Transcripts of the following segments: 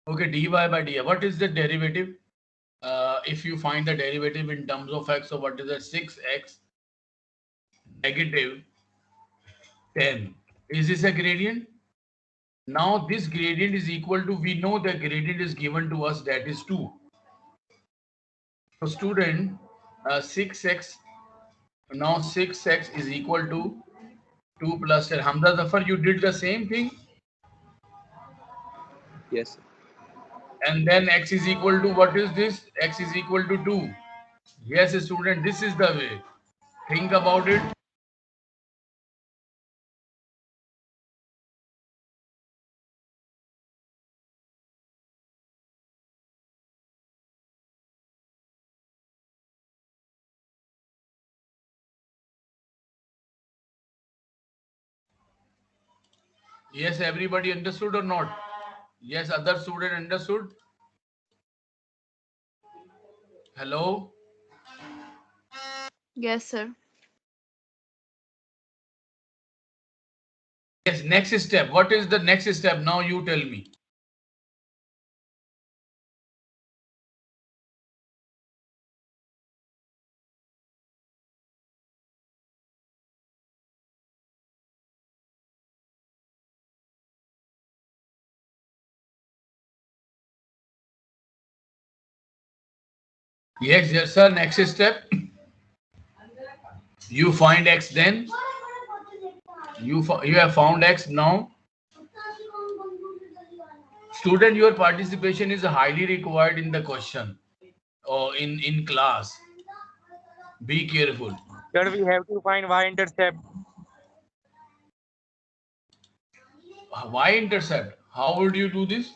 Okay, dy by dx. What is the derivative? If you find the derivative in terms of x, so what is that? 6x negative 10. Is this a gradient? Now this gradient is equal to, we know the gradient is given to us, that is 2. So student, 6x, now 6x is equal to 2 plus 10. Hamza Zafar, you did the same thing, Yes. and then x is equal to, what is this? X is equal to 2. Yes, student, this is the way. Think about it. Yes, everybody understood or not? Yes, other student understood? Hello? Yes, sir. Yes, next step. What is the next step? Now you tell me. Yes, yes, sir. Next step. You find x, then you have found x. Now, student, your participation is highly required in the question or in class. Be careful. Sir, we have to find y-intercept. Y-intercept. How would you do this?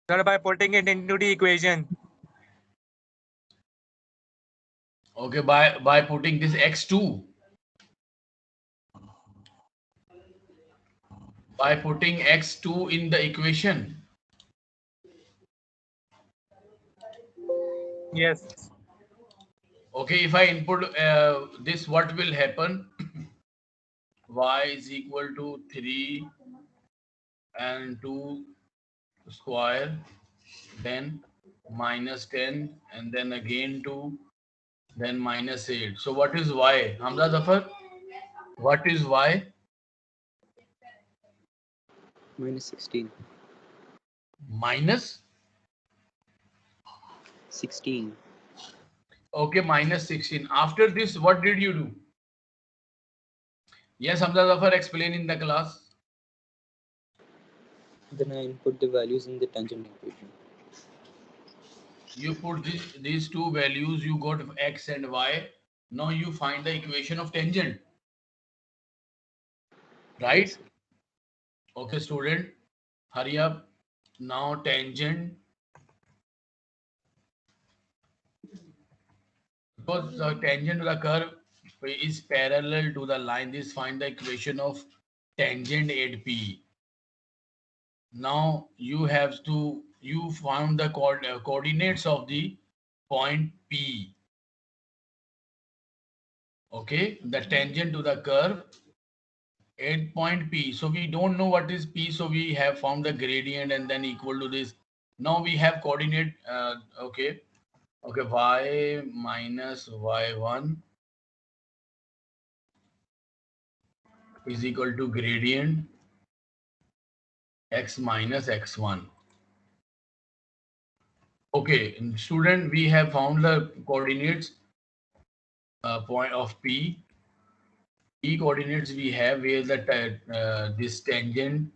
Sir, by putting it into the equation. Okay, by putting this x2. By putting x2 in the equation. Yes. Okay, if I input this, what will happen? Y is equal to 3 and 2 square, then minus 10, and then again 2, then minus 8. So what is y? Hamza Zafar, what is y? Minus 16. Minus, 16. okay, minus 16. After this, what did you do? Yes, Hamza Zafar, explain in the class. Then I input the values in the tangent equation. You put these two values, you got x and y. Now you find the equation of tangent, right? Yes, sir. Okay, student, hurry up. Now tangent, because the tangent to the curve is parallel to the line. This find the equation of tangent at P. Now you have to, you found the coordinates of the point P. Okay, the tangent to the curve at point P. So we don't know what is P. So we have found the gradient and then equal to this. Now we have coordinate. Okay. Okay. Y minus y1 is equal to gradient x minus x1. Okay. Student, we have found the coordinates point of P. P coordinates we have where the this tangent,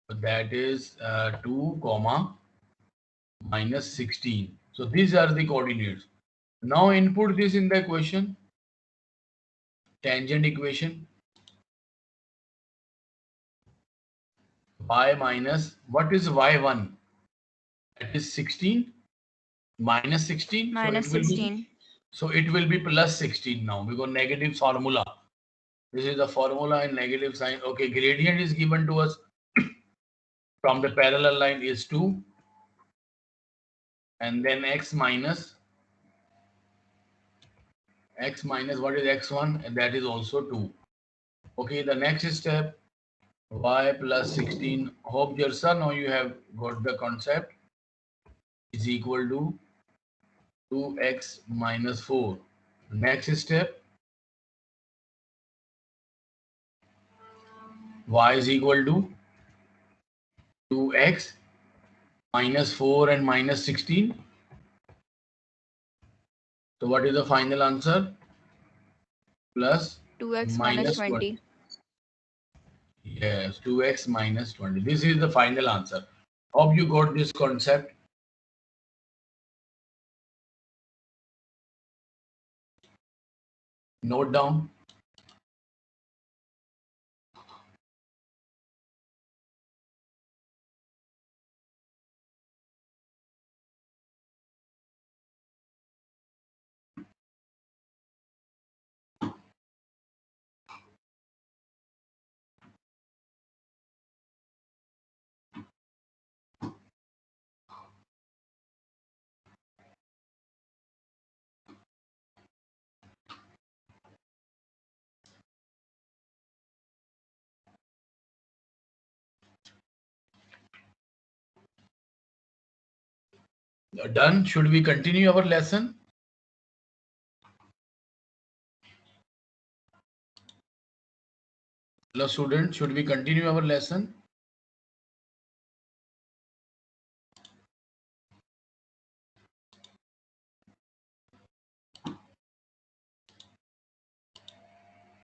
that is 2 comma minus 16. So these are the coordinates. Now input this in the equation, tangent equation. Y minus, what is y1? That is 16 minus 16. So it Minus will be, 16. so it will be plus 16 now because negative formula. This is the formula in negative sign. Okay, gradient is given to us from the parallel line is 2, and then x minus X minus what is x1? And that is also 2. Okay, the next step, y plus 16. Hope Jersa, now you have got the concept, is equal to 2x minus 4. Next step, y is equal to 2x minus 4 and minus 16. So what is the final answer? Plus 2x minus minus 20. Yes, 2x minus 20. This is the final answer. Hope you got this concept. Note down. Done. Should we continue our lesson? Hello, students. Should we continue our lesson?